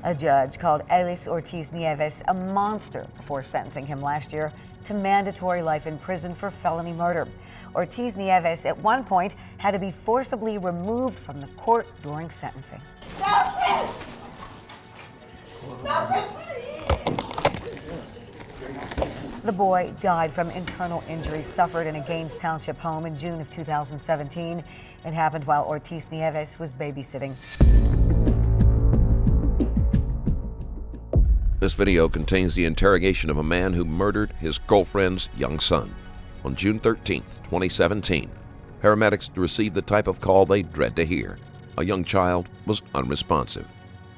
A judge called Elis Ortiz a monster before sentencing him last year to mandatory life in prison for felony murder. Ortiz at one point had to be forcibly removed from the court during sentencing. Nelson! Nelson, The boy died from internal injuries suffered in a Gaines Township home in June of 2017. It happened while Ortiz was babysitting. This video contains the interrogation of a man who murdered his girlfriend's young son. On June 13, 2017, paramedics received the type of call they dread to hear. A young child was unresponsive.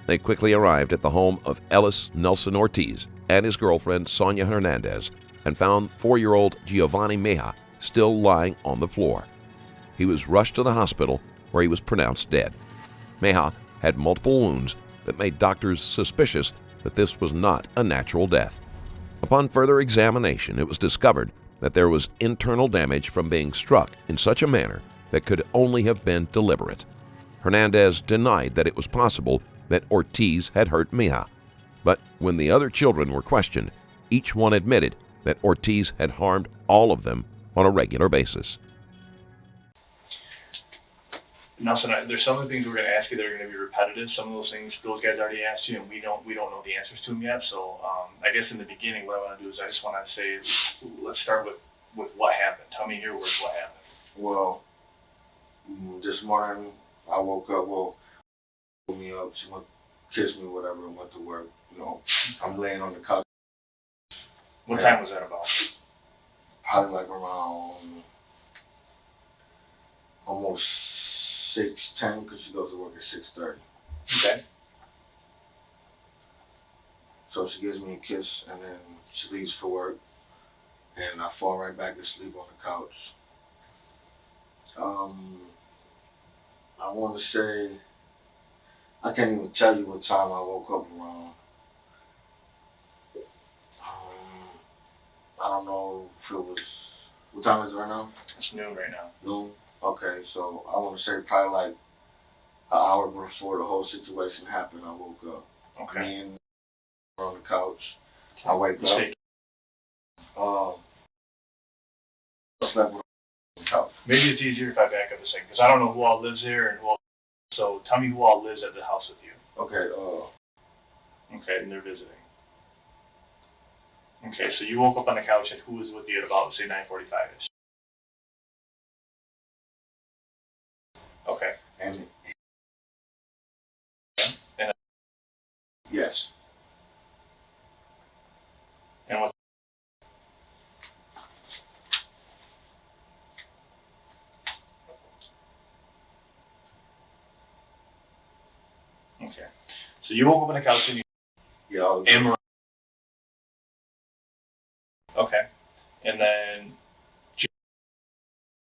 They quickly arrived at the home of Elis Nelson Ortiz and his girlfriend, Sonia Hernandez, and found 4-year-old Giovanni Mejia still lying on the floor. He was rushed to the hospital where he was pronounced dead. Mejia had multiple wounds that made doctors suspicious that this was not a natural death. Upon further examination, it was discovered that there was internal damage from being struck in such a manner that could only have been deliberate. Hernandez denied that it was possible that Ortiz had hurt Mejia, but when the other children were questioned, each one admitted that Ortiz had harmed all of them on a regular basis. Nelson, there's some of the things we're going to ask you that are going to be repetitive. Some of those things those guys already asked you, and we don't know the answers to them yet. So I guess in the beginning, what I want to do is I just want to say, let's start with what happened. Tell me your words, what happened. Well, this morning I woke up. Well, woke me up. She went kissed me, whatever, and went to work. You know, I'm laying on the couch. What time was that about? Probably like around almost 6:10, because she goes to work at 6:30. Okay. So she gives me a kiss, and then she leaves for work, and I fall right back to sleep on the couch. I want to say, I can't even tell you what time I woke up around. I don't know if it was, what time is it right now? It's noon right now. Noon? Okay, so I want to say probably like an hour before the whole situation happened, I woke up. Okay. Me and on the couch. I wake up. I slept on the couch. Maybe it's easier if I back up a second, because I don't know who all lives there and who all. So tell me who all lives at the house with you. Okay, Okay, and they're visiting. Okay, so you woke up on the couch, and who was with you at about, say, 9:45-ish? Okay. and And yes. and what? Okay. So you woke up on the couch and you. Yeah, I was, And okay. And then,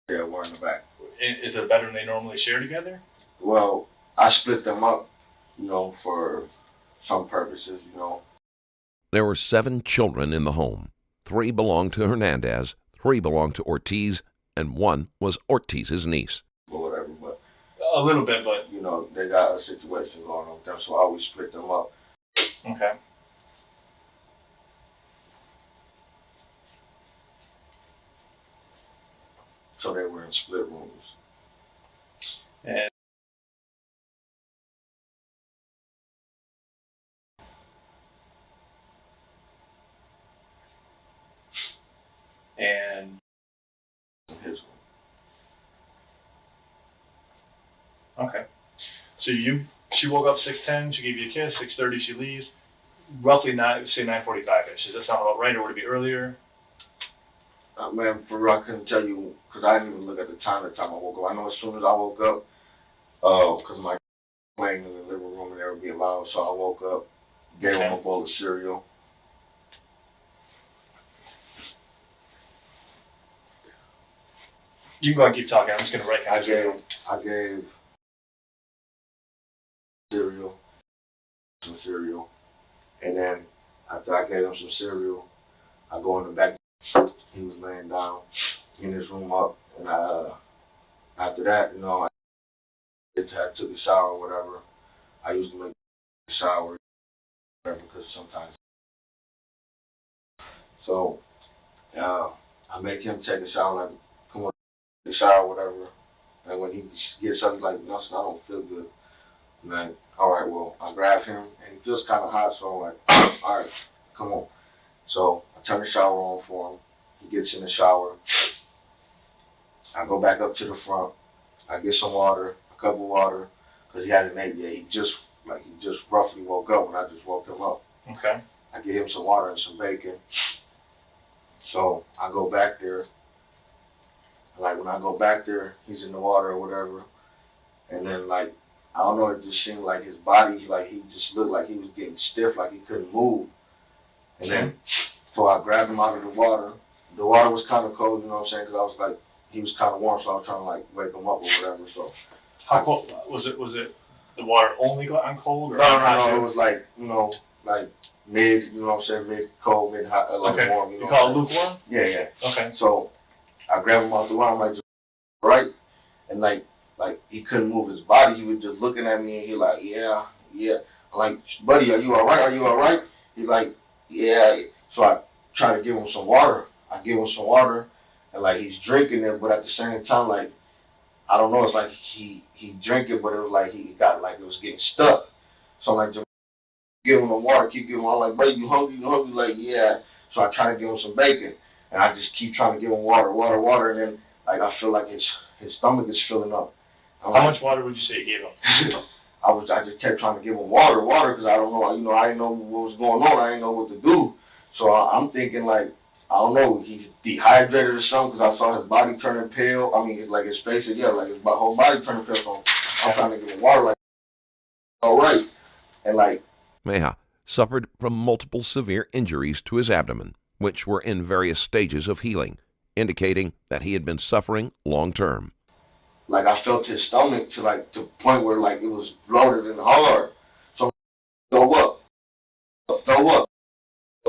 yeah, we're in the back. is it a bedroom they normally share together? Well, I split them up, you know, for some purposes, you know. There were 7 children in the home. 3 belonged to Hernandez, 3 belonged to Ortiz, and 1 was Ortiz's niece. Or whatever, but A little bit, but you know, they got a situation going on with them, so I always split them up. okay. So they were in split rooms. And In his room. okay. So she woke up 6:10. She gave you a kiss. 6:30 she leaves. Roughly say 9:45-ish. Does that sound about right, or would it be earlier? Man, for real, I couldn't tell you, because I didn't even look at the time I woke up. I know as soon as I woke up, because my playing in the living room and there would be loud, so I woke up, gave him a bowl of cereal. You can go ahead and keep talking. I'm just going to write I down. gave some cereal, and then after I gave him some cereal, I go in the back. He was laying down in his room up, and after that, you know, I took a shower or whatever. I usually make a shower. because sometimes. So I make him take a shower, like, come on, take a shower, whatever. And when he gets up, he's like, Nelson, I don't feel good. I'm like, all right, well, I grab him, and he feels kind of hot, so I'm like, all right, come on. So I turn the shower on for him. He gets in the shower. I go back up to the front. I get some water, a cup of water, because he hadn't ate yet. He just roughly woke up when I just woke him up. Okay. I get him some water and some bacon. So I go back there. Like, when I go back there, he's in the water or whatever. And then, like, I don't know, it just seemed like his body, like, he just looked like he was getting stiff, like he couldn't move. And then, so I grabbed him out of the water. The water was kind of cold, you know what I'm saying, because I was like, he was kind of warm, so I was trying to, like, wake him up or whatever. So how cold was it? Was it the water only on cold? Or no, it was like, you know, like mid, you know what I'm saying, mid cold, mid hot, like okay. warm. You know call it lukewarm? Yeah. Okay. So I grabbed him off the water, I'm like, right? And like he couldn't move his body. He was just looking at me, and he like, yeah. I'm like, buddy, are you all right? Are you all right? He's like, yeah. So I try to give him some water. I give him some water, and like he's drinking it, but at the same time, like, I don't know, it's like he drank it, but it was like he got, like, it was getting stuck. So I'm like, just give him the water, keep giving him. I'm like, buddy, you hungry? You hungry? Like, yeah. So I try to give him some bacon, and I just keep trying to give him water, and then, like, I feel like his stomach is filling up. How much water would you say you gave him? I just kept trying to give him water, because I don't know, you know, I didn't know what was going on. I didn't know what to do. So I'm thinking, like, I don't know, he's dehydrated or something, because I saw his body turning pale. I mean, like, his face, yeah, like, his whole body turning pale. So I'm trying to give him water, like, all right. And, like, Meja suffered from multiple severe injuries to his abdomen, which were in various stages of healing, indicating that he had been suffering long-term. Like, I felt his stomach to the point where, like, it was bloated and hard. So throw up.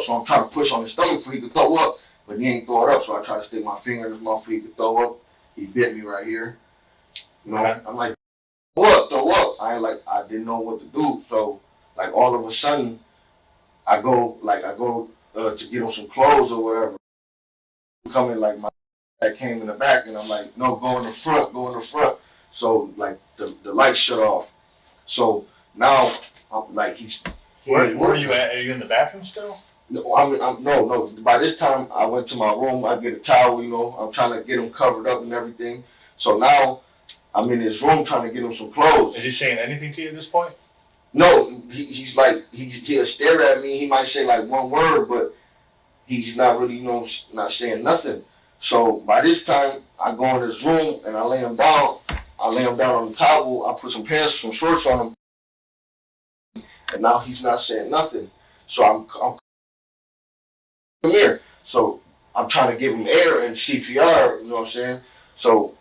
So I'm trying to push on his stomach for he could throw up, but he ain't throw it up. So I try to stick my finger in his mouth for he could throw up. He bit me right here. You know, I'm like, throw up. I didn't know what to do. So, like, all of a sudden, I go to get him some clothes or whatever. Coming, like, my that came in the back, and I'm like, no, go in the front. So, like, the lights shut off. So now, I'm like, Where are you at? Are you in the bathroom still? No, no. By this time, I went to my room. I get a towel, you know. I'm trying to get him covered up and everything. So now, I'm in his room trying to get him some clothes. Is he saying anything to you at this point? No, he's like, he'll stare at me. He might say, like, one word, but he's not really, you know, not saying nothing. So by this time, I go in his room and I lay him down. I lay him down on the towel. I put some pants, some shorts on him, and now he's not saying nothing. So I'm come here. So I'm trying to give him air and CPR. You know what I'm saying? So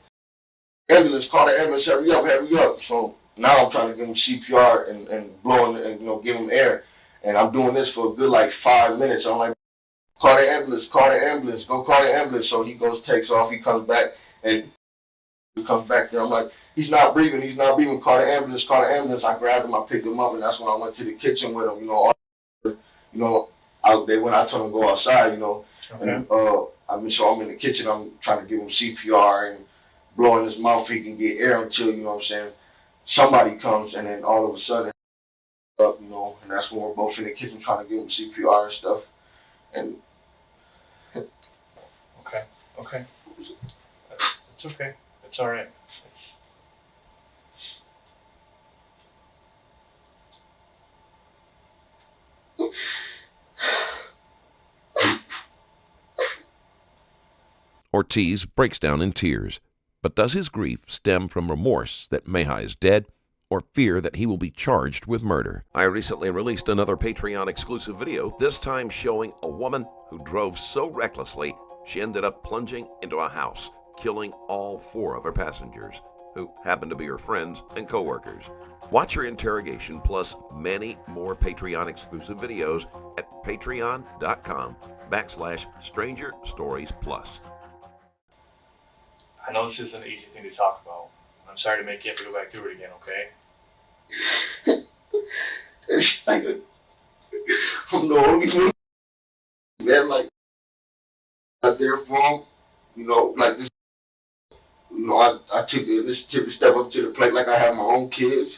ambulance, call the ambulance, hurry up. So now I'm trying to give him CPR and blowing and, you know, give him air. And I'm doing this for a good, like, 5 minutes. I'm like, call the ambulance, go call the ambulance. So he goes, takes off, he comes back, and he comes back there. I'm like, he's not breathing, call the ambulance. I grabbed him, I picked him up, and that's when I went to the kitchen with him, out there when I told him to go outside, you know. Okay. And, so I'm in the kitchen, I'm trying to give him CPR and blowing his mouth so he can get air until, you know what I'm saying, somebody comes, and then all of a sudden, you know, and that's when we're both in the kitchen trying to give him CPR and stuff. And Okay. It's okay. It's all right. Ortiz breaks down in tears. But does his grief stem from remorse that Meja is dead, or fear that he will be charged with murder? I recently released another Patreon exclusive video, this time showing a woman who drove so recklessly she ended up plunging into a house, killing all 4 of her passengers, who happened to be her friends and co-workers. Watch her interrogation plus many more Patreon exclusive videos at patreon.com/Stranger Stories Plus. I know this isn't an easy thing to talk about. I'm sorry to make you have to go back through it again, okay? It's like No, man, like, out there for him, you know, like this, you know, I took the initiative to step up to the plate like I have my own kids.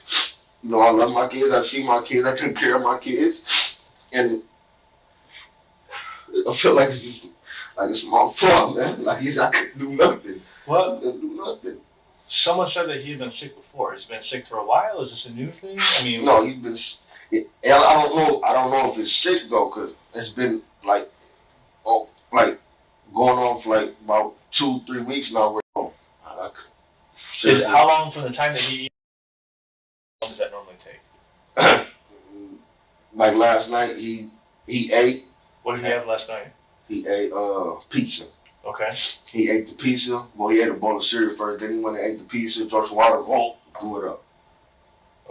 You know, I love my kids, I see my kids, I take care of my kids, and I feel like it's just, like it's my fault, man. Like I couldn't do nothing. Well, couldn't do nothing. someone said that he had been sick before. Has he been sick for a while? Is this a new thing? I mean, No, he's been. I don't know. I don't know if it's sick though, cause it's been like, like going on for like about 2-3 weeks now. How long from the time that he eats? How long does that normally take? Like last night, he ate. What did he have last night? He ate pizza. Okay. He ate the pizza. Well, he ate a bowl of cereal first. Then he went and ate the pizza, drank some water, threw it up.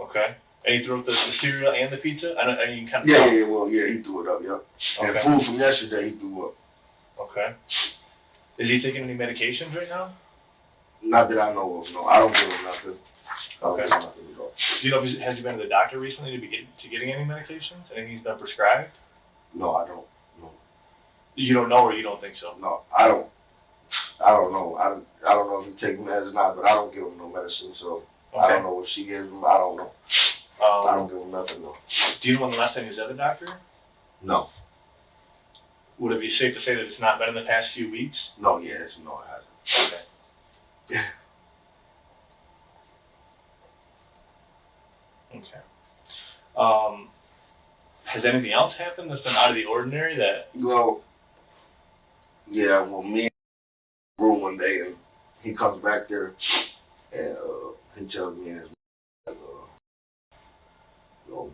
Okay. And he threw up the cereal and the pizza? I mean, you can kind of Yeah, tell. he threw it up, yep. Okay. And food from yesterday, he threw up. Okay. Is he taking any medications right now? Not that I know of, no. I don't give him nothing. Okay. I don't give him nothing at all. Do you know if has he been to the doctor recently to getting any medications? Anything he's been prescribed? No, I don't. No. You don't know or you don't think so? No, I don't know. I don't know if he takes meds or not, but I don't give him no medicine, so Okay. I don't know what she gives him. I don't know. I don't give him nothing, no. Do you know when the last time he was at the doctor? No. Would it be safe to say that it's not been in the past few weeks? No, yes, no, it hasn't. Okay. Yeah. Okay. Has anything else happened that's been out of the ordinary that... Well, yeah, well, me and room one day, and he comes back there, and he tells me, and you know,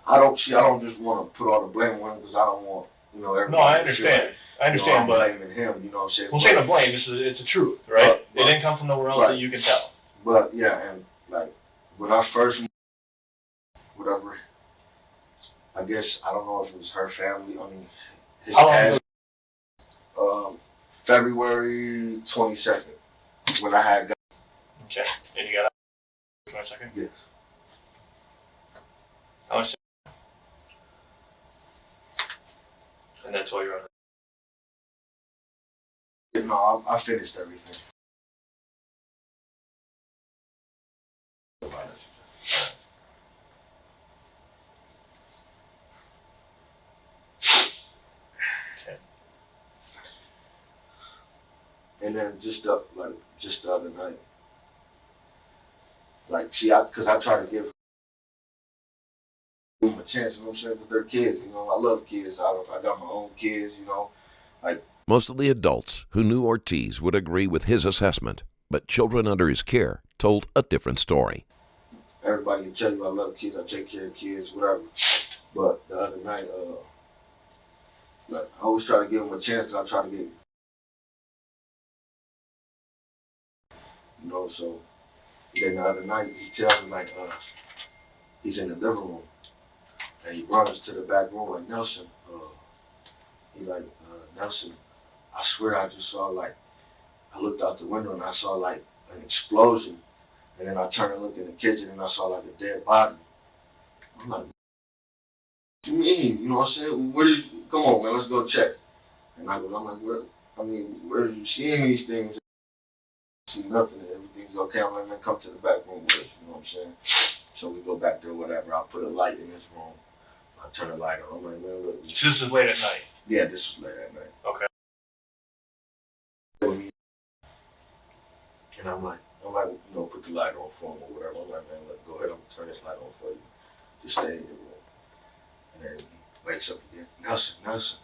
I don't just want to put all the blame on him because I don't want, you know, everybody. No, I understand. I understand, but but... blaming him, you know what I'm saying? We'll say the blame. It's the truth, right? It didn't come from nowhere else right. that you can tell. But, yeah, and, like, when I first met, whatever, I guess, I don't know if it was her family, I mean, his How long ago? February 22nd, when I had got. Okay. And you got out for a second? Yes. How much? And that's why you're on. No, I finished everything. And then just the other night, like, because I try to give them a chance, you know what I'm saying, with their kids, you know, I love kids, I got my own kids, you know, like. Most of the adults who knew Ortiz would agree with his assessment, but children under his care told a different story. Everybody can tell you I love kids, I take care of kids, whatever, but the other night, like, I always try to give them a chance, and I try to get. You know, so then the other night he tells me like he's in the living room and he runs to the back room like Nelson. He's like Nelson, I swear I just saw like I looked out the window and I saw like an explosion, and then I turned and looked in the kitchen and I saw like a dead body. I'm like, what do you mean? You know what I'm saying? Come on, man, let's go check. And I'm like, where are you seeing these things? See nothing, everything's okay. I'm like, man, come to the back room with us, you know what I'm saying? So we go back there, whatever. I'll put a light in this room. I'll turn the light on. I'm like, man, look. So this is late at night? Yeah, this was late at night. Okay. And I'm like, you know, put the light on for him or whatever. I'm like, man, look, go ahead, I'm gonna turn this light on for you. Just stay in your room. And then he wakes up again. Nelson,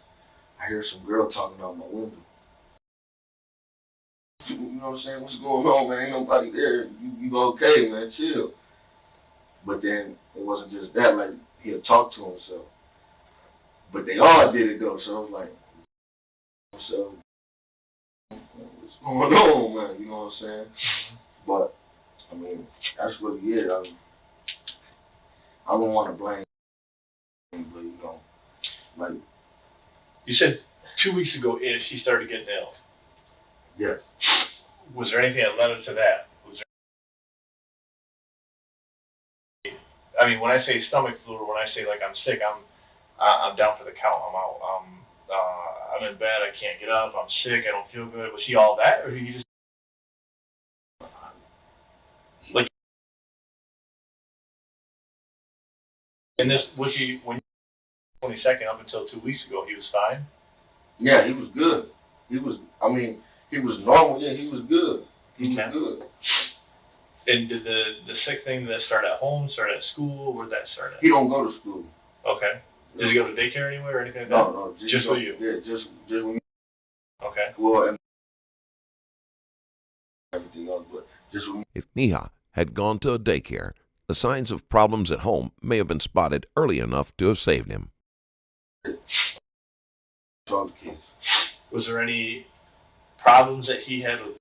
I hear some girl talking out my window. You know what I'm saying? What's going on, man? Ain't nobody there. You okay, man? Chill. But then it wasn't just that. Like, he had talked to himself. But they all did it, though. So I was like, so, what's going on, man? You know what I'm saying? But, I mean, that's what he is. I don't want to blame him, but, you know, like. You said 2 weeks ago-ish he started getting ill. Yes. Was there anything that led up to that? I mean, when I say stomach flu or when I say like I'm sick, I'm down for the count. I'm out. I'm in bed. I can't get up. I'm sick. I don't feel good. Was he all that, or he just like? And this was he when 22nd up until 2 weeks ago. He was fine. Yeah, he was good. He was. I mean, he was normal. Yeah, he was good. He was good. And did the sick thing that start at home, start at school? Where'd that start at? He don't go to school. Okay. Does he go to daycare anywhere or anything like that? No, just with you. Yeah, just with me. Okay. Well, and everything else, but just with me. If Mija had gone to a daycare, the signs of problems at home may have been spotted early enough to have saved him. All the kids. Was there any problems that he had with,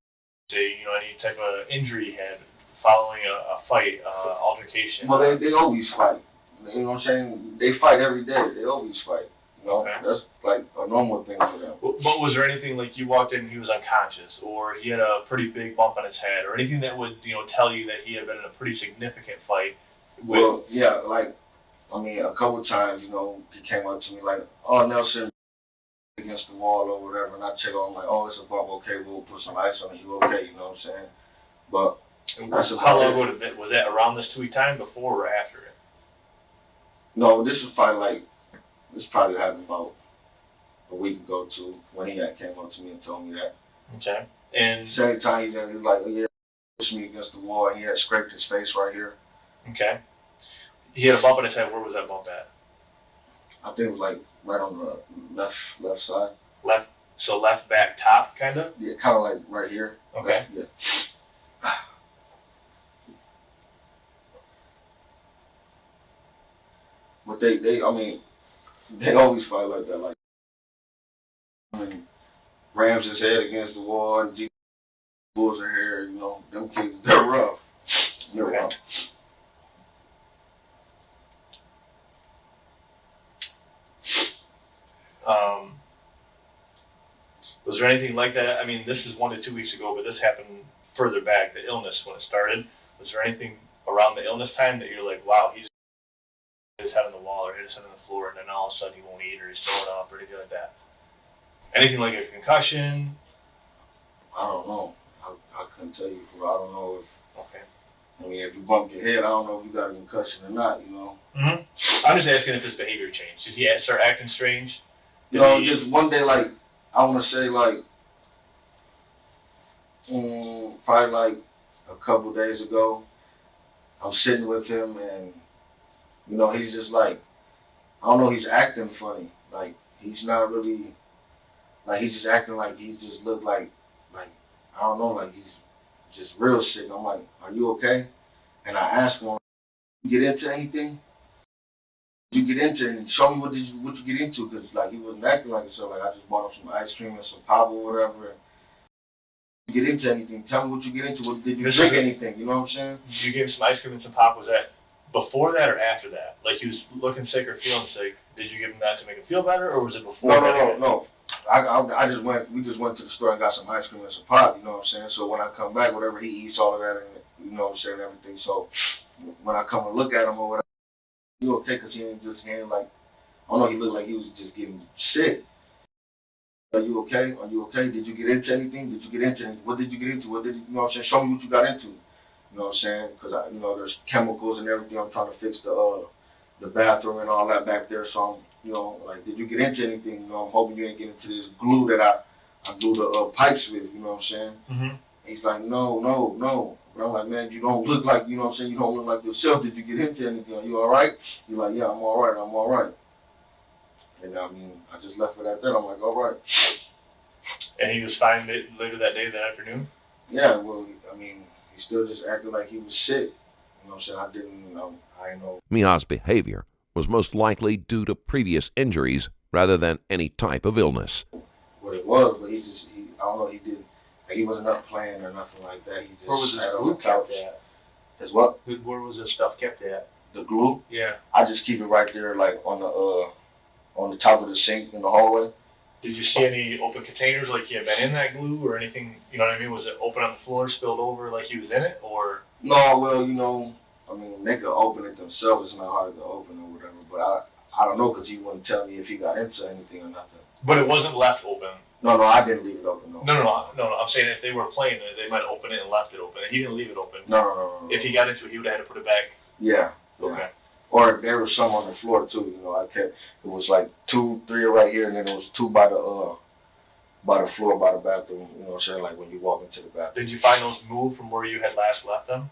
say, any type of injury he had following a fight, altercation? Well, they always fight. You know what I'm saying? They fight every day. They always fight. You know, that's like a normal thing for them. But was there anything like you walked in and he was unconscious, or he had a pretty big bump on his head, or anything that would tell you that he had been in a pretty significant fight? Well, yeah, like a couple of times, he came up to me like, "Oh, Nelson," against the wall or whatever, and I check on like, "Oh, it's a bump. Okay, we'll put some ice on it. You okay?" You know what I'm saying? But how long would it have been? Was that around this 2 week time, before or after it? No, this was probably happened about a week ago too, when he came up to me and told me that. Okay. And same time he was like, "Oh, yeah," pushed me against the wall, and he had scraped his face right here. Okay. He had a bump on his head. Where was that bump at? I think it was like right on the left side. Left. So left back top, kind of. Yeah, kind of like right here. Okay. Yeah. But they always fight like that. Like, rams his head against the wall, and bulls her hair. Them kids, they're rough. They're rough. Was there anything like that? I mean, this is 1 to 2 weeks ago, but this happened further back, the illness when it started. Was there anything around the illness time that you're like, wow, he's his head on the wall or hit his head on the floor, and then all of a sudden he won't eat or he's throwing up or anything like that? Anything like a concussion? I don't know. I couldn't tell you. I don't know if. Okay. If you bump your head, I don't know if you got a concussion or not. Mhm. I'm just asking if his behavior changed. Did he start acting strange? Just one day, like I want to say, like probably like a couple days ago, I'm sitting with him and. He's just like, I don't know, he's acting funny. Like, he's not really, like, he's just acting like he just looked like, I don't know, like he's just real sick. I'm like, "Are you okay?" And I asked him, "You get into anything? You get into it and show me what you get into?" Because, like, he wasn't acting like himself. Like, I just bought him some ice cream and some pop or whatever. You get into anything? Tell me what you get into. Did you drink anything? You know what I'm saying? You gave him some ice cream and some pop. Was that before that or after that? Like he was looking sick or feeling sick. Did you give him that to make him feel better, or was it before? No. We just went to the store and got some ice cream and some pop. You know what I'm saying? So when I come back, whatever he eats, all of that, and you know what I'm saying, everything. So when I come and look at him or whatever, you okay? Because he ain't like, I don't know. He looked like he was just getting sick. Are you okay? Are you okay? Did you get into anything? Did you get into anything? What did you get into? You know what I'm saying? Show me what you got into. You know what I'm saying? Because there's chemicals and everything. I'm trying to fix the bathroom and all that back there. So I'm, like, did you get into anything? I'm hoping you ain't get into this glue that I glue the pipes with. You know what I'm saying? Mm-hmm. He's like, no. But I'm like, man, you don't look like, you know what I'm saying? You don't look like yourself. Did you get into anything? Are you all right? He's like, yeah, I'm all right. And I just left it at that. I'm like, all right. And he was fine later that day, that afternoon? Yeah, well, he still just acted like he was sick. You know what I'm saying? I didn't know. Mija's behavior was most likely due to previous injuries rather than any type of illness. What it was, but I don't know, he wasn't up playing or nothing like that. He just where was his glue kept at? His what? Where was this stuff kept at? The glue? Yeah. I just keep it right there, like on the top of the sink in the hallway. Did you see any open containers, like he had been in that glue or anything? You know what I mean? Was it open on the floor, spilled over, like he was in it, or? No, well, they could open it themselves. It's not hard to open or whatever. But I don't know, because he wouldn't tell me if he got into anything or nothing. But it wasn't left open. No, I didn't leave it open. No. No. I'm saying if they were playing it, they might have opened it and left it open. He didn't leave it open. No. If he got into it, he would have had to put it back. Yeah. Okay. Or there was some on the floor too. You know, it was like 2, 3 right here, and then there was 2 by the floor, by the bathroom. You know what I'm saying? Like when you walk into the bathroom. Did you find those moved from where you had last left them?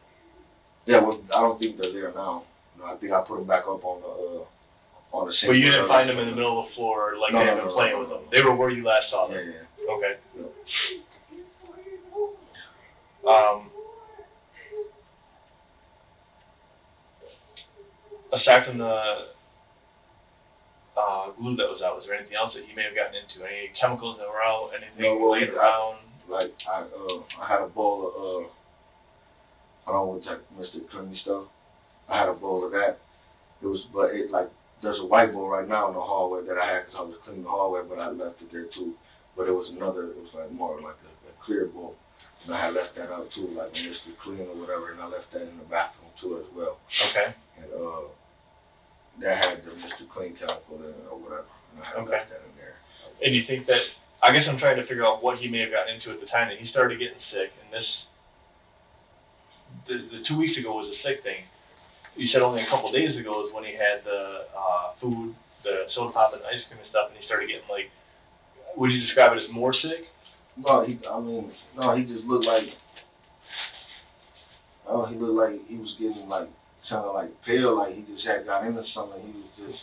Yeah, well, I don't think they're there now. No, I think I put them back up on the same. But you didn't find them in the middle of the floor like they had been playing with them. They were where you last saw them. Yeah. Okay. Yeah. Aside from the glue that was out, was there anything else that he may have gotten into? Any chemicals that were out? Anything laying around? Like I had a bowl of I don't know what type of Mr. Clean stuff. I had a bowl of that. There's a white bowl right now in the hallway that I had because I was cleaning the hallway, but I left it there too. But it was like more like a clear bowl. And I had left that out too, like when Mr. Clean or whatever, and I left that in the bathroom too as well. Okay. And that had the Mr. Clean chemical in it or whatever. And I had left that in there. And you think that, I guess I'm trying to figure out what he may have gotten into at the time that he started getting sick, and the 2 weeks ago was a sick thing. You said only a couple of days ago is when he had the food, the soda pop and ice cream and stuff, and he started getting like, would you describe it as more sick? No, he just looked like, he looked like he was getting like, kind of like pale, like he just had got into something. He was just,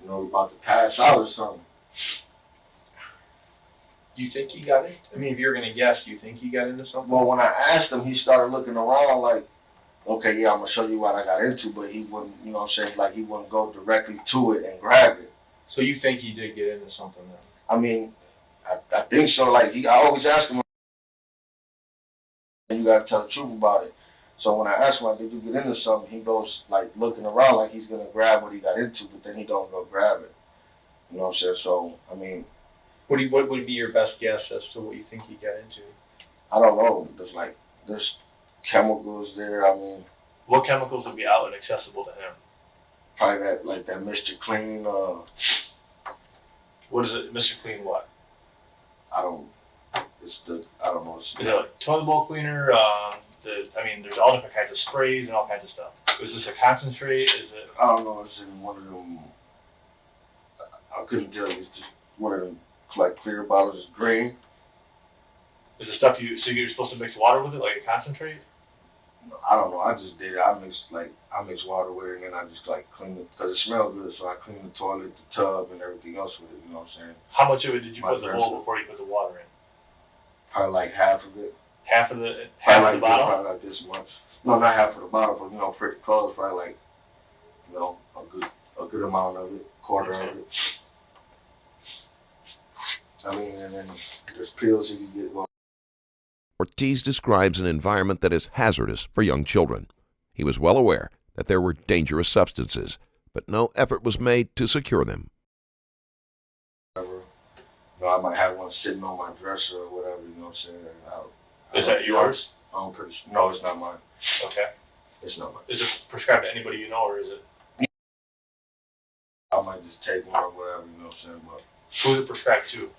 about to pass out or something. Do you think he got it? I mean, if you're going to guess, do you think he got into something? Well, when I asked him, he started looking around like, okay, yeah, I'm going to show you what I got into, but he wouldn't, you know what I'm saying, like he wouldn't go directly to it and grab it. So you think he did get into something then? I mean, I think so. Like, I always ask him, you got to tell the truth about it. So when I ask him, like, did you get into something, he goes, like, looking around like he's going to grab what he got into, but then he don't go grab it. You know what I'm saying? So, I mean... What would be your best guess as to what you think he got into? I don't know. There's chemicals there. I mean... What chemicals would be out and accessible to him? Probably that Mr. Clean, What is it? Mr. Clean what? I don't know. Is it like toilet bowl cleaner? There's all different kinds of sprays and all kinds of stuff. Is this a concentrate? Is it? I don't know. It's in one of them. I couldn't tell you. It's just one of them like clear bottles. It's green. Is it stuff so you're supposed to mix water with it, like a concentrate? I don't know. I just did it. I mix water with it, and then I just like clean it because it smells good. So I clean the toilet, the tub, and everything else with it. You know what I'm saying? How much of it did you put in the bowl before you put the water in? Probably like half of it. Half of the bottle? Probably like this much. No, not half of the bottle, but pretty close. Probably like a good amount of it, quarter of it. I mean, and then there's pills you can get. Ortiz describes an environment that is hazardous for young children. He was well aware that there were dangerous substances, but no effort was made to secure them. I might have one sitting on my dresser or whatever, you know what I'm saying? Is that yours? I'm pretty sure. No, it's not mine. Okay. It's not mine. Is it prescribed to anybody you know, or is it? I might just take one or whatever, you know what I'm saying? But who's it prescribed to?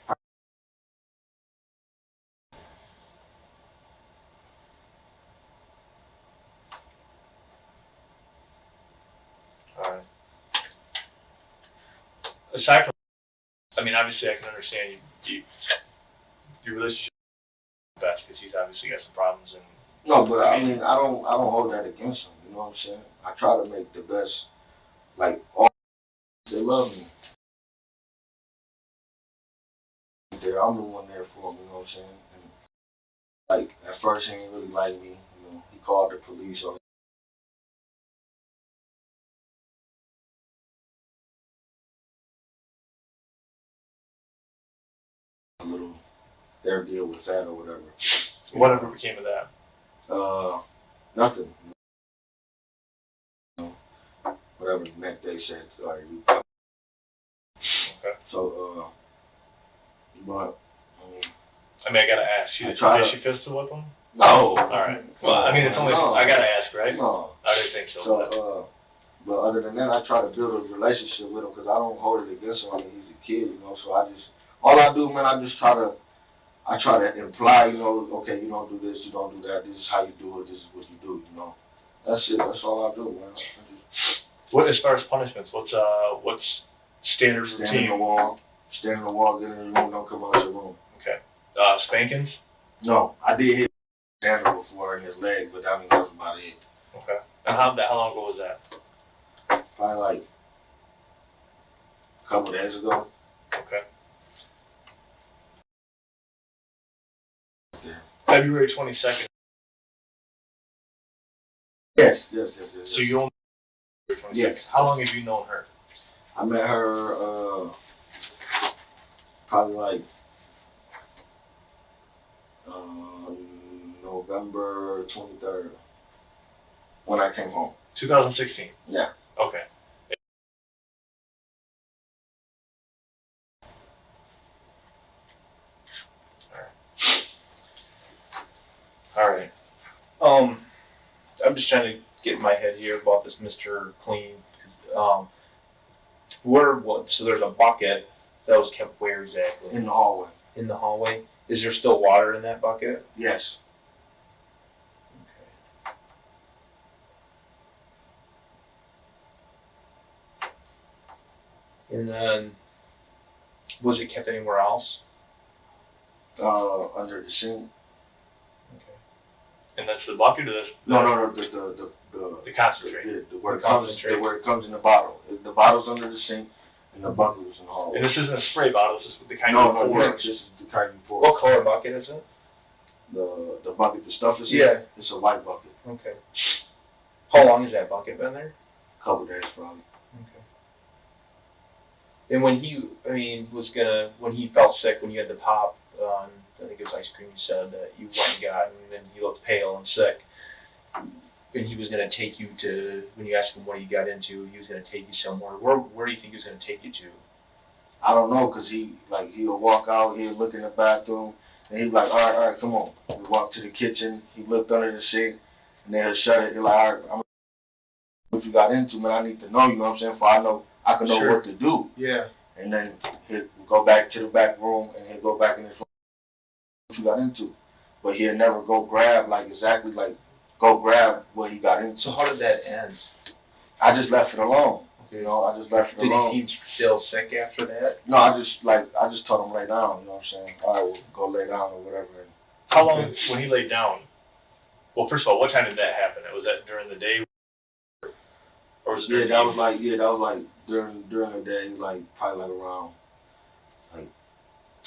Alright. Aside from, obviously I can understand your relationship with Beth because he's obviously got some problems and. No, but I don't hold that against him. You know what I'm saying? I try to make the best. Like all they love me. I'm the one there for him. You know what I'm saying? And like at first he didn't really like me. He called the police on. Their deal with that or whatever. Whatever became of that? Nothing. Whatever the next day said. Sorry. Okay. So, but I gotta ask. Did she pistol whip him? No. All right. Well, it's only I gotta ask, right? No. I didn't think so. So, But other than that, I try to build a relationship with him because I don't hold it against him. I mean, he's a kid, you know. So all I do, man, I try to imply, you know, okay, you don't do this, you don't do that. This is how you do it. This is what you do, you know. That's it. That's all I do, man. What, as far as punishments, what's standard routine? Stand in the wall, get in the room, don't come out your room. Okay. Spankings? No, I did hit Daniel before in his leg, but I mean, that's about it. Okay. And how long ago was that? Probably like a couple days ago. Okay. Yeah. February 22nd. Yes. So you only February 22nd. Yes. How long have you known her? I met her probably like November 23rd when I came home. 2016. Yeah. Okay. All right. I'm just trying to get in my head here about this Mr. Clean. So there's a bucket that was kept where exactly? In the hallway. In the hallway. Is there still water in that bucket? Yes. Okay. And then, was it kept anywhere else? Under the sink. Okay. And that's the bucket or that's No, the concentrate. Where it comes in the bottle. The bottle's under the sink and the bucket is in the hallway. And this isn't a spray bottle, this is the kind No, of pour. this is the kind you pour. What color bucket is it? The bucket, the stuff is Yeah. It's a white bucket. Okay. How long has that bucket been there? Couple days probably. Okay. And when when he felt sick, when you had the pop, I think it was ice cream, you said that you went and got, and then he looked pale and sick. And he was going to take you to, when you asked him what he got into, he was going to take you somewhere. Where do you think he was going to take you to? I don't know, because he'll walk out, he'll look in the bathroom, and he'd be like, all right, come on. He'd walk to the kitchen, he looked under the sink, and then he'll shut it. He'll like, all right, I'm what you got into, man, I need to know, you know what I'm saying, for I can know Sure. what to do. Yeah. And then he'll go back to the back room, and he'll go back in his room, what you got into. But he'll never go grab, go grab what he got into. So how did that end? I just left it alone. You know, I just left it alone. Did he still sick after that? No, I just told him lay down, you know what I'm saying? All right, we'll go lay down or whatever. How long, when he laid down, well, first of all, what time did that happen? Was that during the day? Or was it that was like during the day, probably around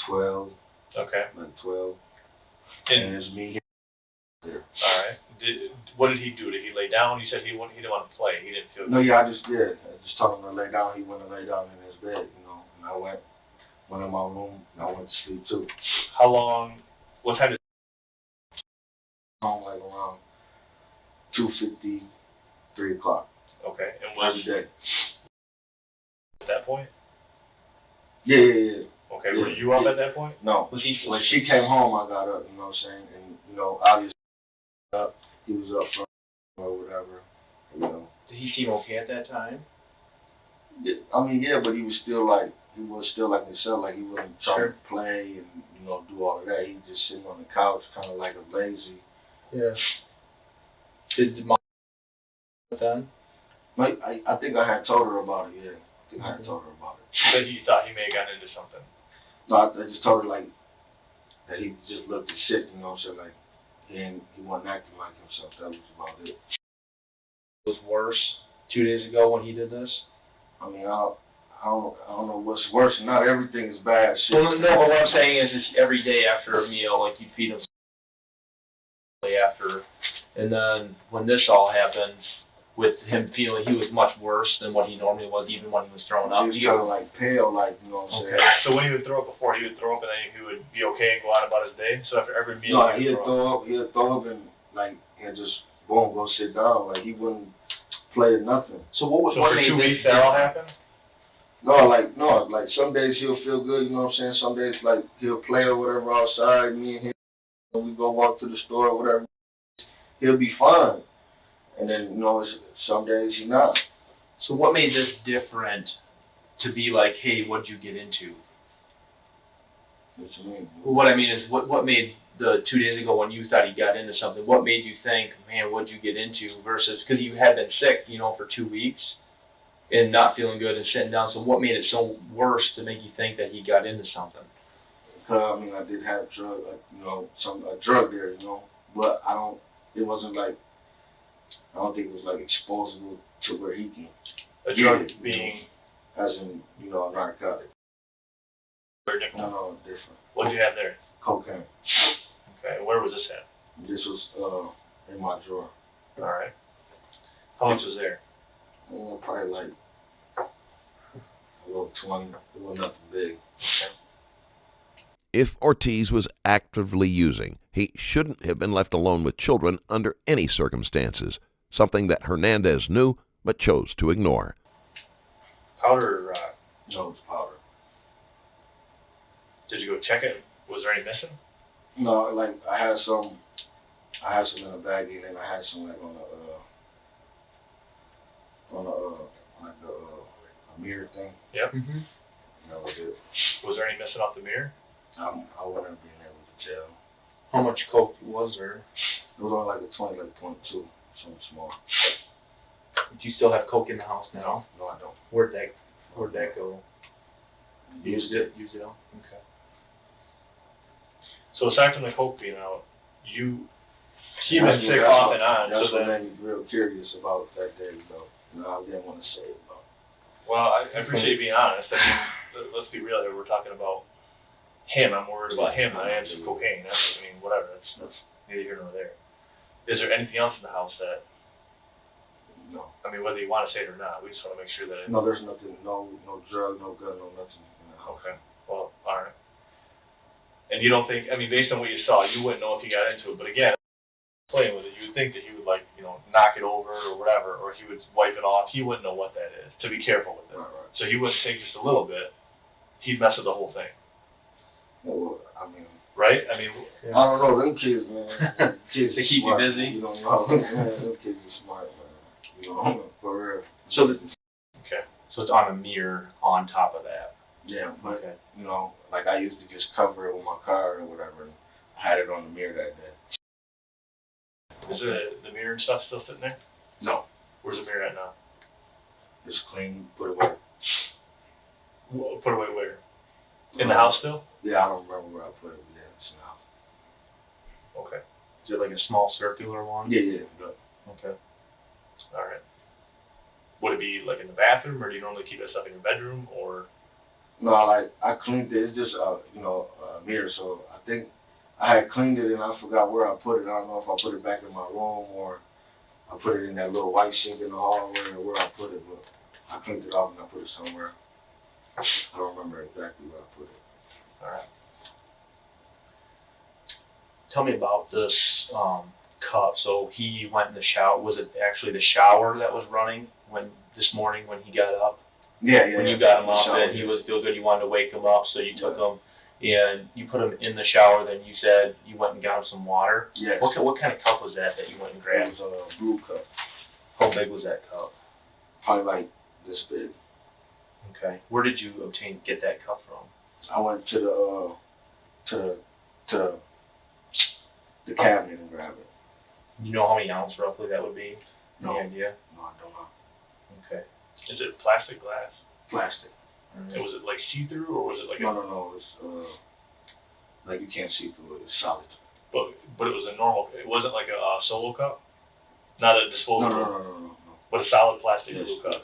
12. Okay. 12. And it's me there. All right. What did he do? Did he lay down? You said he didn't want to play. He didn't feel good. No, yeah, I just did. I just told him to lay down. He went to lay down in his bed, you know. And I went in my room, and I went to sleep too. How long? What time did? Home around 2:50, 3 o'clock. Okay. And was every day. At that point? Yeah. Okay. Yeah. Were you up at that point? No. When she came home, I got up. You know what I'm saying? And you know, obviously, he was up from or whatever. You know. Did he seem okay at that time? Yeah, I mean, yeah, but he was still like himself. Like he wasn't trying to play and do all of that. He was just sitting on the couch, kind of like a lazy. Yeah. Did mom then? I think I had told her about it. Yeah, I think I had told her about it. So you thought he may have gotten into something? No, I just told her that he just looked at shit. You know what I'm saying? Like he wasn't acting like himself. That was about it. It was worse 2 days ago when he did this. I mean, I don't know what's worse. Not everything is bad shit. Well, no, but what I'm saying is every day after a meal, like you feed him after, and then when this all happened, with him feeling he was much worse than what he normally was, even when he was throwing up. He was kind of like pale, you know what I'm saying? So when he would throw up before, he would throw up and then he would be okay and go on about his day? So after every meal, no, he'd throw up and he'd just, boom, go sit down. Like, he wouldn't play or nothing. So what was for 2 weeks that all happened? No, some days he'll feel good, you know what I'm saying? Some days, he'll play or whatever outside, me and him, when we go walk to the store or whatever, he'll be fine. And then, some days he's not. So what made this different to be like, hey, what'd you get into? What you mean? What I mean is, what made the 2 days ago when you thought he got into something, what made you think, man, what'd you get into, versus, because you had been sick, you know, for 2 weeks and not feeling good and sitting down, so what made it so worse to make you think that he got into something? Because, I mean, I did have drug, a drug there, you know, but it wasn't like, I don't think it was like exposable to where he can. A drug get it, being? As in, you know, a narcotic. Very different. No, different. What did you have there? Cocaine. Okay, where was this at? This was in my drawer. All right. How much was there? Probably like a little 20. It wasn't nothing big. If Ortiz was actively using, he shouldn't have been left alone with children under any circumstances, something that Hernandez knew but chose to ignore. Powder or No, it's powder. did you go check it? Was there any missing? No, like I had some in a baggie, and then I had some like on a mirror thing. Yep. Mm-hmm. That was it. Was there any missing off the mirror? I wouldn't be able to tell. How much coke was there? It was only like a 20, like 22, something small. Do you still have coke in the house now? No, I don't. Where'd that go? Used it all? Okay. So aside from the coke being out, you've been That's sick what- off and on. That's So what then, made me real curious about that day, though. You know, I didn't want to say it, though. well, I appreciate you being honest. I mean, let's be real here. We're talking about him. I'm worried about him. I am some cocaine. I mean, whatever. That's neither here nor there. Is there anything else in the house that? No. I mean, whether you want to say it or not, we just want to make sure that. No, there's nothing. No drug, no gun, no nothing in the house. Okay. Well, all right. And you don't think? I mean, based on what you saw, you wouldn't know if he got into it. But again, playing with it, you would think that he would knock it over or whatever, or he would wipe it off. He wouldn't know what that is. To be careful with it. Right. So he wouldn't take just a little bit. He'd mess with the whole thing. Well, I mean, Right? I mean, I don't know. Them kids, man. Kids They keep you smart, busy? You don't know. Them kids are smart, man. You know, for real. So okay. so it's on a mirror on top of that. Yeah, but Okay. you know, like I used to just cover it with my car or whatever. And I had it on the mirror that day. Is the mirror and stuff still sitting there? No, Where's the mirror at now? it's clean. Put it away. Put away where? In the house still? Yeah, I don't remember where I put it. Yeah, it's in the house. Okay. Is it like a small circular one? Yeah. Okay. All right. Would it be like in the bathroom, or do you normally keep that stuff in your bedroom, or? No, like I cleaned it. It's just a mirror. So I think I had cleaned it and I forgot where I put it. I don't know if I put it back in my room or I put it in that little white sink in the hallway or where I put it. But I cleaned it off and I put it somewhere. I don't remember exactly where I put it. All right. Tell me about this cup. So he went in the shower. Was it actually the shower that was running this morning when he got up? Yeah. When you got him up Shower, and he was still good, you wanted to wake him up, so you took him and you put him in the shower. Then you said you went and got him some water. Yes. What kind of cup was that you went and It grabbed? was a brew cup. How big was that cup? Probably like this big. Okay. Where did you get that cup from? I went to the cabinet and grabbed it. You know how many ounces roughly that would be? No. Any idea? No, I don't know. Okay. Is it plastic, glass? Plastic. And was it like see-through, or was it like? No. It's like you can't see through it. It's solid. But it was a normal. It wasn't like a solo cup, not a disposable. No. But a solid plastic Yes. blue cup.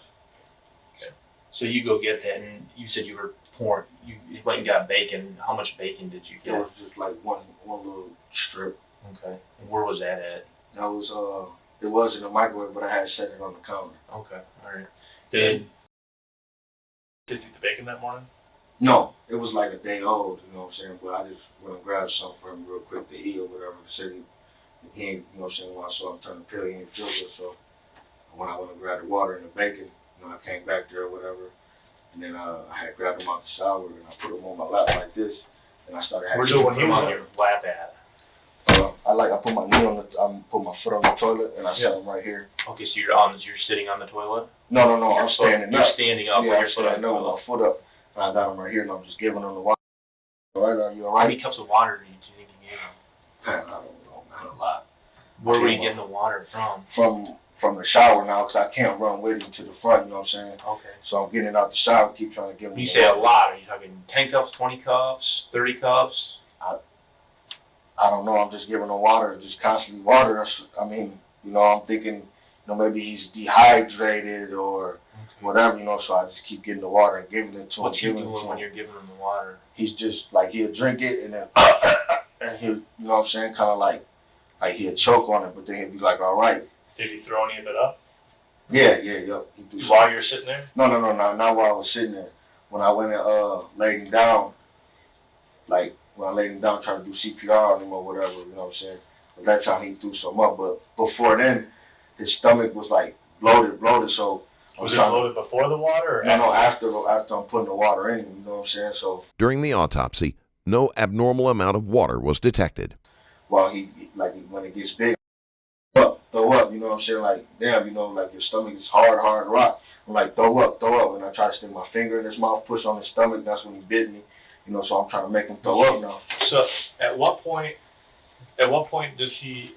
So you go get that, and you said you were pouring. You went and got bacon. How much bacon did you It get? was just like one little strip. Okay. And where was that at? That was it was in the microwave, but I had set it on the counter. Okay. All right. Did you eat the bacon that morning? No, it was like a day old, you know what I'm saying? But I just went and grabbed something for him real quick to eat or whatever. Said he ain't, you know what I'm saying, when I saw him turn the pill, he ain't feel good. So when I went and grabbed the water and the bacon, you know, I came back there or whatever. And then I had grabbed him out the shower and I put him on my lap like this. And I started having Where'd you put him on your lap at? I put my knee on put my foot on the toilet, and I sit him right here. Okay, so you're sitting on the toilet? No, I'm standing up. You're standing up. Yeah, I'm standing up with my foot up, and I got him right here, and I'm just giving him the water. All right, are you all right? How many cups of water do you think you gave him? Man, I don't know, not a lot. Where were you getting the water from? From the shower now, because I can't run with him to the front, you know what I'm saying? Okay. So I'm getting it out the shower, keep trying to give him You the say water. a lot. Are you talking 10 cups, 20 cups, 30 cups? I don't know, I'm just giving him water, just constantly water. I mean, you know, I'm thinking, you know, maybe he's dehydrated or whatever, you know, so I just keep getting the water and giving it to him. What you doing when you're giving him the water? He's just, like, he'll drink it and then, and he'll, you know what I'm saying, kind of like he'll choke on it, but then he'll be like, all right. Did he throw any of it up? Yeah. While you were sitting there? No, not while I was sitting there. When I went and laid him down, like, when I laid him down trying to do CPR on him or whatever, you know what I'm saying? But that time he threw some up, but before then, his stomach was like bloated, so. Was it bloated before the water or after? No, after I'm putting the water in, you know what I'm saying? So. During the autopsy, no abnormal amount of water was detected. Well, when it gets big, throw up, you know what I'm saying? Like, damn, you know, like your stomach is hard rock. I'm like, throw up. And I try to stick my finger in his mouth, push on his stomach, that's when he bit me. You know, so I'm trying to make him throw up now. So at what point does he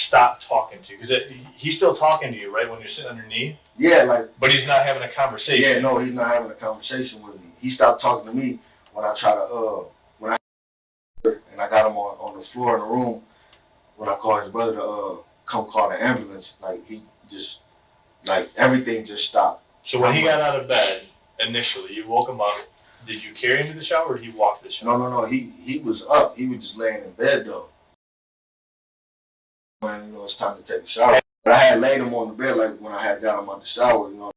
stop talking to you? Because he's still talking to you, right, when you're sitting on your knee? Yeah, like. But he's not having a conversation. Yeah, no, he's not having a conversation with me. He stopped talking to me when I try to, and I got him on the floor in the room when I called his brother to come call the ambulance. Like, he just, like, everything just stopped. So when he got out of bed, initially, you woke him up. Did you carry him to the shower or did he walk to the shower? No. He was up. He was just laying in bed, though. When, you know, it's time to take a shower. But I had laid him on the bed, like, when I had got him out the shower, you know.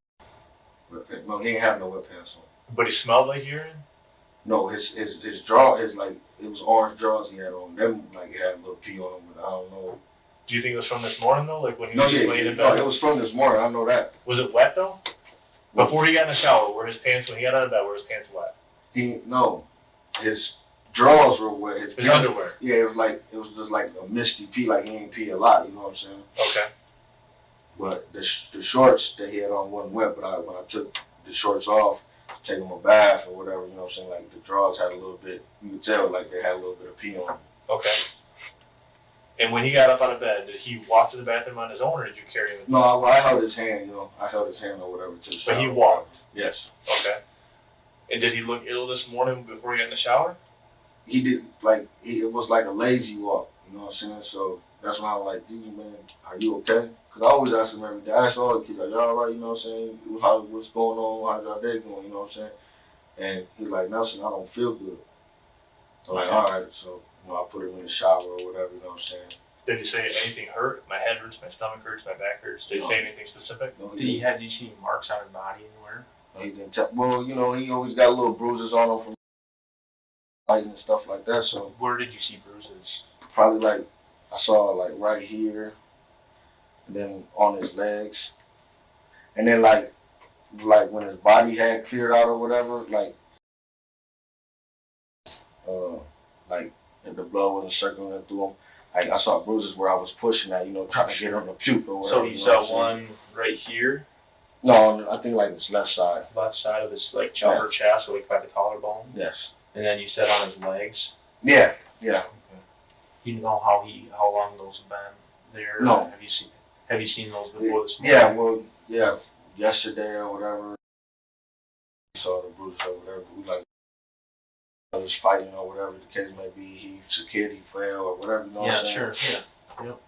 But, no, he ain't have no wet pants on. But he smelled like urine? No, his draw is like, it was orange drawers he had on. Them, like, it had a little pee on them, but I don't know. Do you think it was from this morning, though? Like, when he was laying in bed? No, it was from this morning. I know that. Was it wet, though? Before he got in the shower, when he got out of bed, were his pants wet? No. His drawers were wet. His underwear? Yeah, it was just like a misty pee, like he ain't pee a lot, you know what I'm saying? Okay. But the shorts that he had on wasn't wet, but when I took the shorts off, take him a bath or whatever, you know what I'm saying, like the drawers had a little bit, you could tell like they had a little bit of pee on them. Okay. And when he got up out of bed, did he walk to the bathroom on his own, or did you carry him? No, I held his hand, you know. I held his hand or whatever to the shower. But he walked? Yes. Okay. And did he look ill this morning before he got in the shower? He did, like, it was like a lazy walk, you know what I'm saying? So that's why I was like, dude, man, are you okay? Because I always ask him every day. I ask all the kids, like, y'all all right, you know what I'm saying? What's going on? How's your day going, you know what I'm saying? And he's like, Nelson, I don't feel good. So I'm like, all right. So, you know, I put him in the shower or whatever, you know what I'm saying? Did he say anything hurt? My head hurts, my stomach hurts, my back hurts. Did he say anything specific? No, Did you see marks on his body anywhere? He didn't tell. Well, you know, he always got little bruises on him from fighting and stuff like that. So where did you see bruises? Probably like I saw like right here, and then on his legs, and then like when his body had cleared out or whatever, like if the blood wasn't circulating through him. Like I saw bruises where I was pushing that, you know, trying to get him to puke or whatever. So you saw one right here? No, I think like his left side. Left side of his like upper chest, or like by the collarbone? Yes. And then you said on his legs? Yeah. Okay. You know how long those have been there? No. Have you seen those before this morning? Yeah, yesterday or whatever. We saw the bruises or whatever. We like was fighting or whatever the case may be. He's a kid, he fell or whatever. You know what I'm saying? Sure. Yeah. Yep.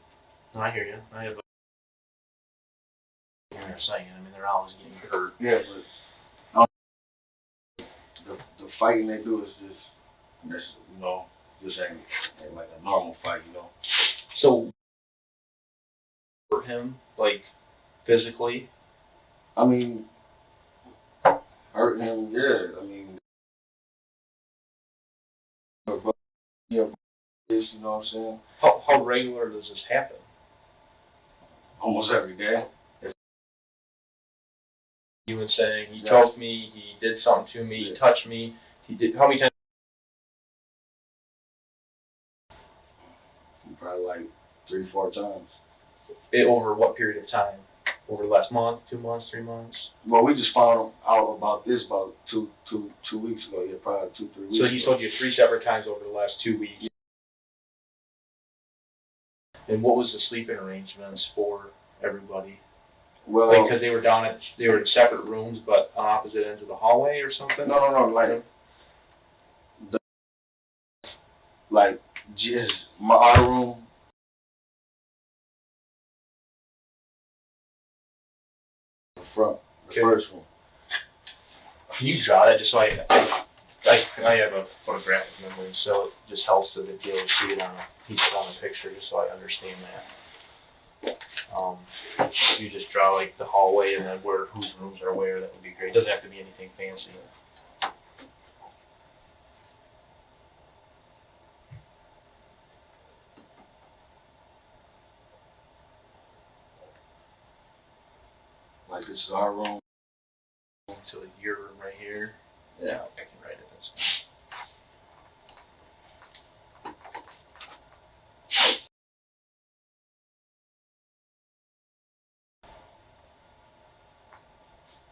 No, I hear you. I have you're saying. I mean, they're always getting hurt. Yeah, but the fighting they do is just, you know, just ain't like a normal fight, you know. So, hurt him, like, physically? I mean, hurting him, yeah. I mean, you know what I'm saying? How regular does this happen? Almost every day. You were saying he choked me, he did something to me, he touched me, he did. How many times? Probably probably like 3-4 times. Over what period of time? Over the last month, 2 months, 3 months? Well, we just found out about this about two weeks ago. Yeah, probably 2-3 weeks. So he told you 3 separate times over the last 2 weeks. And what was the sleeping arrangements for everybody? Well, Like, because they were in separate rooms, but on opposite ends of the hallway or something? no, like just our room. The front, the first one. Can you draw that just so I have a photographic memory, so it just helps to be able to see it on a picture, just so I understand that. You just draw like the hallway and then whose rooms are where. That would be great. It doesn't have to be anything fancy. Like this is our room. So your room right here. Yeah. I can write it. That's fine.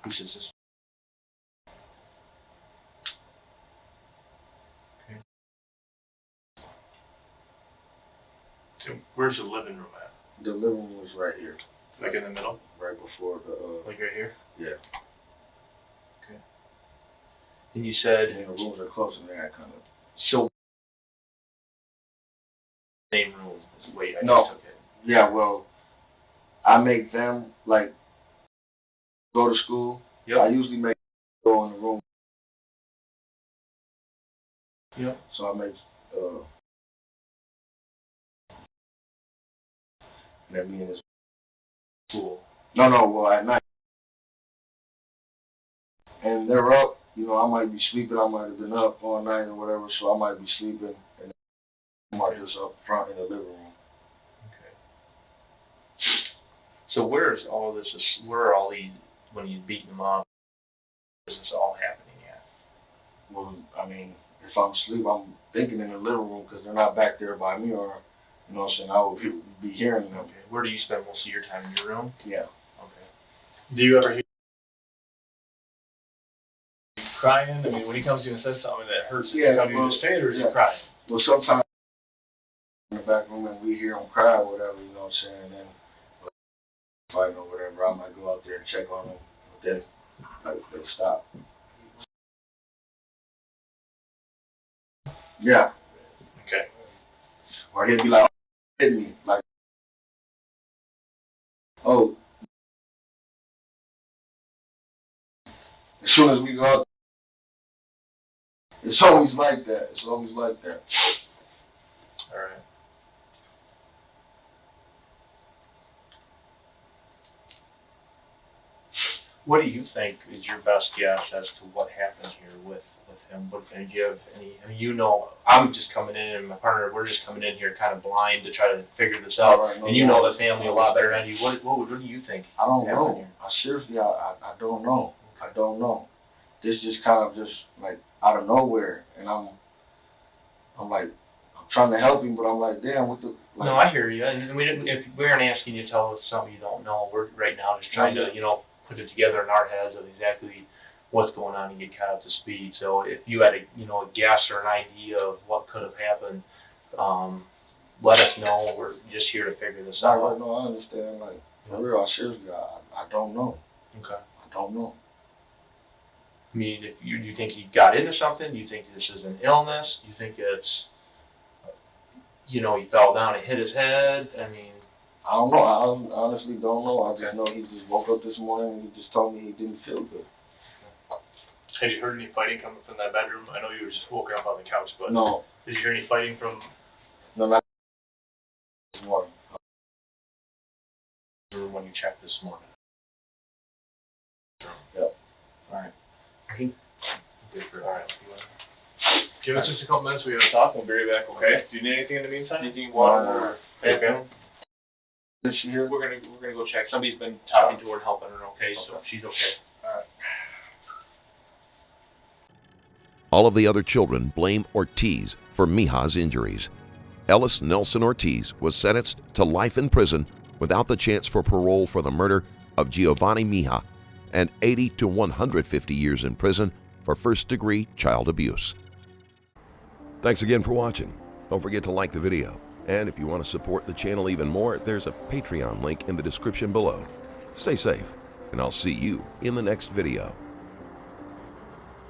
This is this. Okay. So where's the living room at? The living room was right here, Like in the middle? right before the. Like right here? Yeah. Okay. And you said. And the rooms are close in there, kind of. So. Same room. Wait, I No. just took it. Yeah, well, I make them like go to school. Yep. I usually make them go in the room. Yep. So I make that me in this Cool. No, well at night. And they're up, I might be sleeping, I might have been up all night or whatever, so I might be sleeping and I might just up front in the living room. Okay. So where are all these, when you're beating them up, where is this all happening at? Well, I mean, if I'm asleep, I'm thinking in the living room because they're not back there by me or, you know what I'm saying, I would be hearing them. Okay. Where do you spend most of your time? In your room? Yeah. Okay. Do you ever hear crying? I mean, when he comes to you and says something that hurts, does he come to you to say it, or is he crying? Well, sometimes in the back room and we hear them cry or whatever, you know what I'm saying, and then fighting or whatever, I might go out there and check on them, but then they stop. Yeah. Okay. Or he'll be like, hit me, like, oh. As soon as we go out, it's always like that. It's always like that. All right. What do you think is your best guess as to what happened here with him? And do you have any? I mean, I'm just coming in, and my partner, we're just coming in here kind of blind to try to figure this out. Right, no, and you know the family a lot better than I do. What do you think? I don't know. Here? I don't know. I don't know. This just kind of just like out of nowhere, and I'm trying to help him, but I'm like, damn, what the? Like, No, I hear you. And if we aren't asking you to tell us something you don't know, we're right now just trying to, put it together in our heads of exactly what's going on and get caught up to speed. So if you had a guess or an idea of what could have happened, let us know. We're just here to figure this out. Right, no, I understand. Like, for real, seriously, I don't know. Okay. I don't know. I mean, if you think he got into something? Do you think this is an illness? Do you think it's, he fell down and hit his head? I mean, I don't know. I honestly don't know. I just know he just woke up this morning and he just told me he didn't feel good. Had you heard any fighting coming from that bedroom? I know you were just woken up on the couch, but no. Did you hear any fighting from? No, not this morning. When you checked this morning. Yep. All right. All right. Give us just a couple minutes. We gotta talk. We'll be right back. Okay. Do you need anything in the meantime? Anything water? Okay. Is she here? We're gonna go check. Somebody's been talking to her and helping her. Okay, so she's okay. All right. All of the other children blame Ortiz for Mija's injuries. Elis Nelson Ortiz was sentenced to life in prison without the chance for parole for the murder of Giovanni Mija and 80 to 150 years in prison for first-degree child abuse. Thanks again for watching. Don't forget to like the video. And if you want to support the channel even more, there's a Patreon link in the description below. Stay safe, and I'll see you in the next video.